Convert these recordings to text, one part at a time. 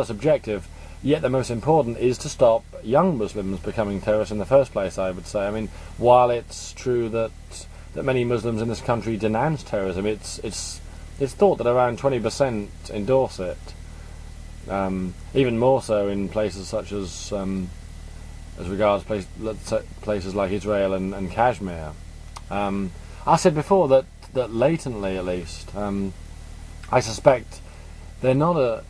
subjective, yet the most important is to stop young Muslims becoming terrorists in the first place, I would say. I mean, while it's true that many Muslims in this country denounce terrorism, it's thought that around 20% endorse it. Even more so in places such as regards places like Israel and Kashmir. I said before that latently, at least, I suspect they're not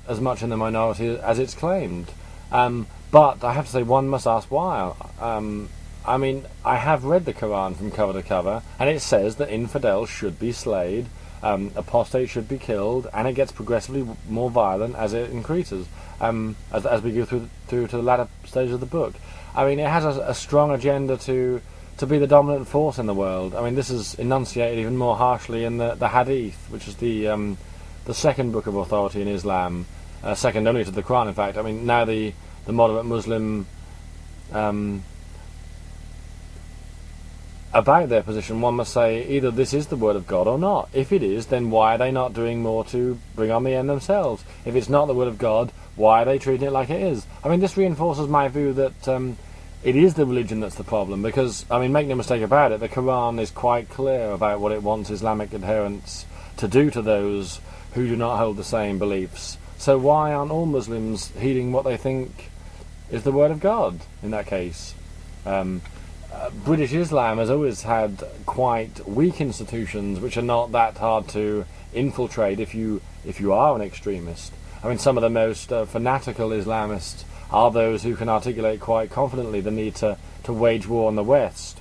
as much in the minority as it's claimed. But I have to say, one must ask why. I mean, I have read the Quran from cover to cover, and it says that infidels should be slayed, apostates should be killed, and it gets progressively more violent as it increases, as we go through to the latter stages of the book. I mean, it has a strong agenda to be the dominant force in the world. I mean, this is enunciated even more harshly in the Hadith, which is the second book of authority in Islam, second only to the Quran, in fact. I mean, now the moderate Muslim, about their position, one must say either this is the word of God or not. If it is, then why are they not doing more to bring on the end themselves? If it's not the word of God, why are they treating it like it is? I mean, this reinforces my view that it is the religion that's the problem, because, I mean, make no mistake about it, the Quran is quite clear about what it wants Islamic adherents to do to those who do not hold the same beliefs. So why aren't all Muslims heeding what they think is the word of God in that case? British Islam has always had quite weak institutions which are not that hard to infiltrate if you are an extremist. I mean, some of the most fanatical Islamists are those who can articulate quite confidently the need to wage war on the West,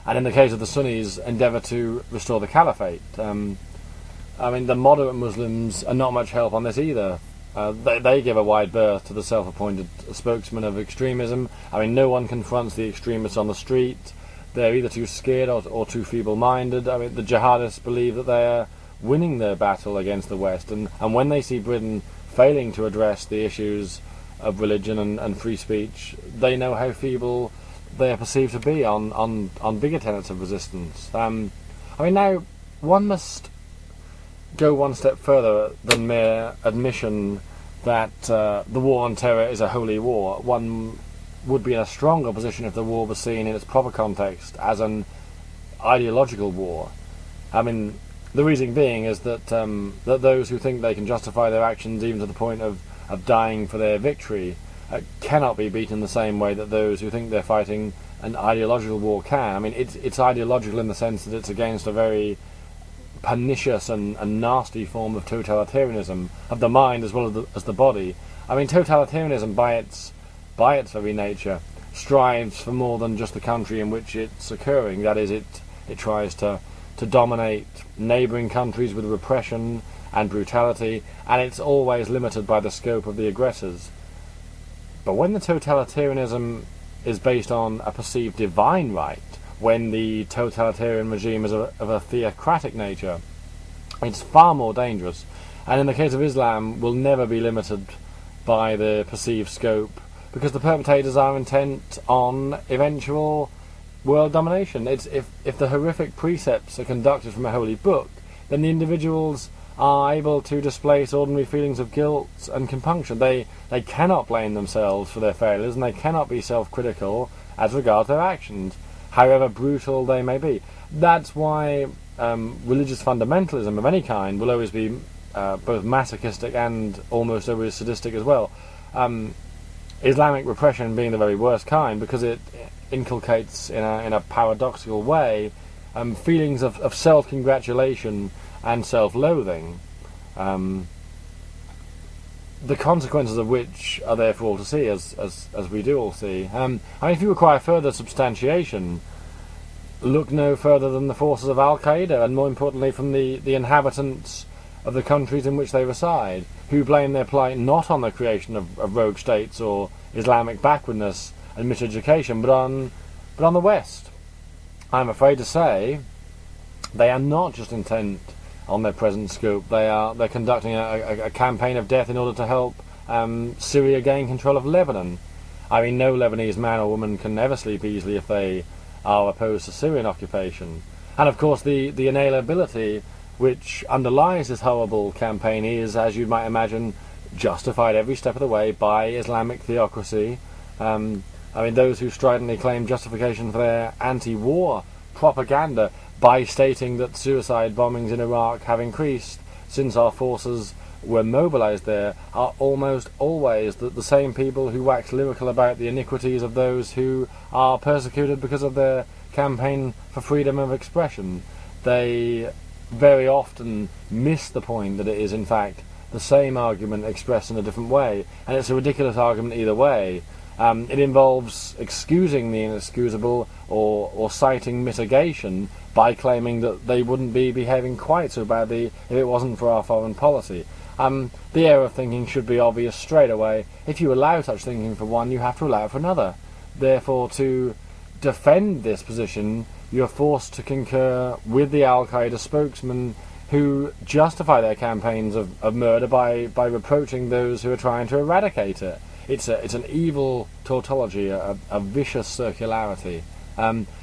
and in the case of the Sunnis, endeavour to restore the caliphate. I mean, the moderate Muslims are not much help on this either. They give a wide berth to the self-appointed spokesman of extremism. I mean, no one confronts the extremists on the street. They're either too scared or too feeble-minded. I mean, the jihadists believe that they are winning their battle against the West, and when they see Britain failing to address the issues of religion and free speech, they know how feeble they are perceived to be on bigger tenets of resistance. I mean, now, one must go one step further than mere admission that the war on terror is a holy war. One would be in a stronger position if the war was seen in its proper context as an ideological war. I mean, the reason being is that those who think they can justify their actions even to the point of dying for their victory cannot be beaten the same way that those who think they're fighting an ideological war can. I mean, it's ideological in the sense that it's against a very pernicious and nasty form of totalitarianism of the mind as well as the body. I mean, totalitarianism by its very nature strives for more than just the country in which it's occurring. That is, it tries to dominate neighbouring countries with repression and brutality, and it's always limited by the scope of the aggressors. But when the totalitarianism is based on a perceived divine right, when the totalitarian regime is of a theocratic nature, it's far more dangerous, and in the case of Islam will never be limited by the perceived scope, because the perpetrators are intent on eventual world domination. It's if the horrific precepts are conducted from a holy book, then the individuals are able to displace ordinary feelings of guilt and compunction. They cannot blame themselves for their failures, and they cannot be self-critical as regards their actions, however brutal they may be. That's why religious fundamentalism of any kind will always be both masochistic and almost always sadistic as well. Islamic repression being the very worst kind, because it inculcates in a paradoxical way feelings of self-congratulation and self-loathing, the consequences of which are there for all to see, as we do all see. I mean, if you require further substantiation, look no further than the forces of Al-Qaeda, and more importantly from the inhabitants of the countries in which they reside, who blame their plight not on the creation of rogue states or Islamic backwardness and miseducation, but on the West. I'm afraid to say they are not just intent on their present scope. They're conducting a campaign of death in order to help Syria gain control of Lebanon. I mean, no Lebanese man or woman can ever sleep easily if they are opposed to Syrian occupation. And of course the inalienability which underlies this horrible campaign is, as you might imagine, justified every step of the way by Islamic theocracy. Those who stridently claim justification for their anti-war propaganda by stating that suicide bombings in Iraq have increased since our forces were mobilized there are almost always the same people who wax lyrical about the iniquities of those who are persecuted because of their campaign for freedom of expression. They very often miss the point that it is in fact the same argument expressed in a different way, and it's a ridiculous argument either way. It involves excusing the inexcusable or citing mitigation by claiming that they wouldn't be behaving quite so badly if it wasn't for our foreign policy. The error of thinking should be obvious straight away. If you allow such thinking for one, you have to allow it for another. Therefore, to defend this position, you are forced to concur with the Al-Qaeda spokesman who justify their campaigns of murder by reproaching those who are trying to eradicate it. It's an evil tautology, a vicious circularity.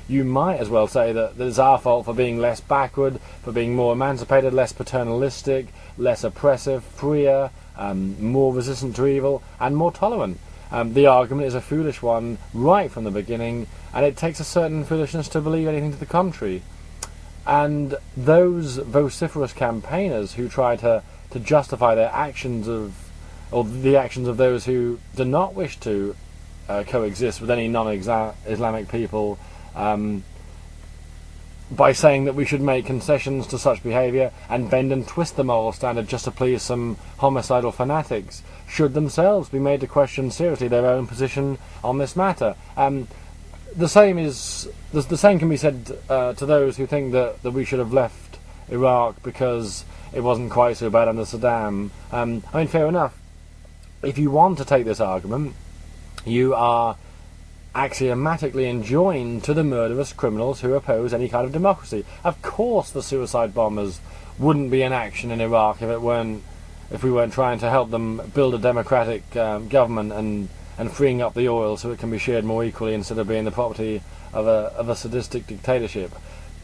You might as well say that it's our fault for being less backward, for being more emancipated, less paternalistic, less oppressive, freer, more resistant to evil, and more tolerant. The argument is a foolish one right from the beginning, and it takes a certain foolishness to believe anything to the contrary. And those vociferous campaigners who try to justify their actions or the actions of those who do not wish to coexist with any non-Islamic people by saying that we should make concessions to such behaviour and bend and twist the moral standard just to please some homicidal fanatics should themselves be made to question seriously their own position on this matter. The same can be said to those who think that we should have left Iraq because it wasn't quite so bad under Saddam. Fair enough. If you want to take this argument, you are axiomatically enjoined to the murderous criminals who oppose any kind of democracy. Of course the suicide bombers wouldn't be in action in Iraq if we weren't trying to help them build a democratic government and freeing up the oil so it can be shared more equally instead of being the property of a sadistic dictatorship.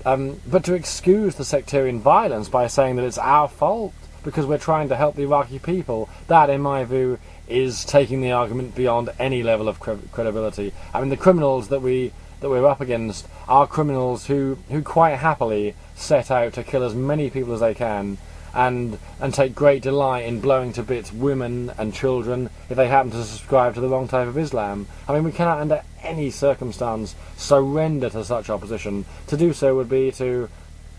But to excuse the sectarian violence by saying that it's our fault because we're trying to help the Iraqi people, that, in my view, is taking the argument beyond any level of credibility. The criminals that we're up against are criminals who quite happily set out to kill as many people as they can and take great delight in blowing to bits women and children if they happen to subscribe to the wrong type of Islam. We cannot under any circumstance surrender to such opposition. To do so would be to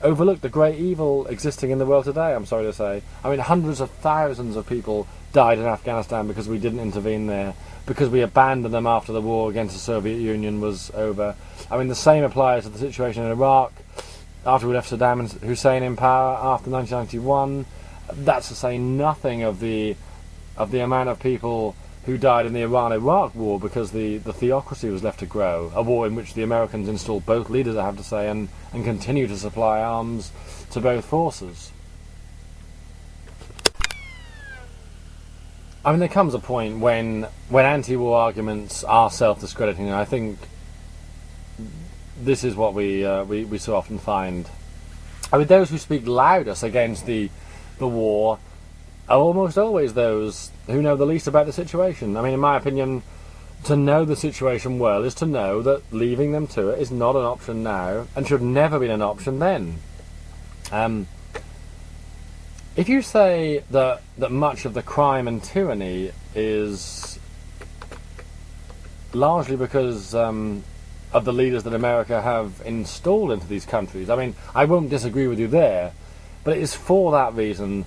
overlook the great evil existing in the world today, I'm sorry to say. Hundreds of thousands of people died in Afghanistan because we didn't intervene there, because we abandoned them after the war against the Soviet Union was over. The same applies to the situation in Iraq after we left Saddam and Hussein in power after 1991. That's to say nothing of the amount of people who died in the Iran-Iraq war because the theocracy was left to grow, a war in which the Americans installed both leaders, I have to say, and continue to supply arms to both forces. There comes a point when anti-war arguments are self-discrediting, and I think this is what we so often find. Those who speak loudest against the war are almost always those who know the least about the situation. In my opinion, to know the situation well is to know that leaving them to it is not an option now and should never be an option then. If you say that much of the crime and tyranny is largely because of the leaders that America have installed into these countries, I won't disagree with you there, but it is for that reason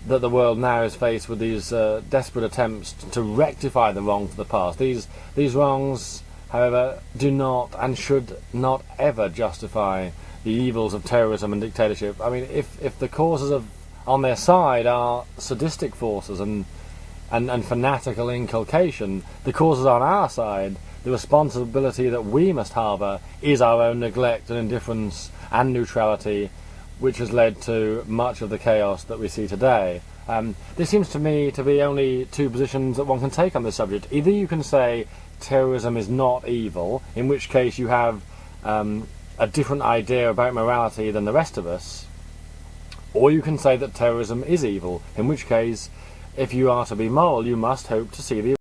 that the world now is faced with these desperate attempts to rectify the wrongs of the past. These wrongs, however, do not and should not ever justify the evils of terrorism and dictatorship. If the causes on their side are sadistic forces and fanatical inculcation, the causes on our side, the responsibility that we must harbour is our own neglect and indifference and neutrality, which has led to much of the chaos that we see today. There seems to me to be only two positions that one can take on this subject. Either you can say terrorism is not evil, in which case you have a different idea about morality than the rest of us, or you can say that terrorism is evil, in which case if you are to be moral, you must hope to see the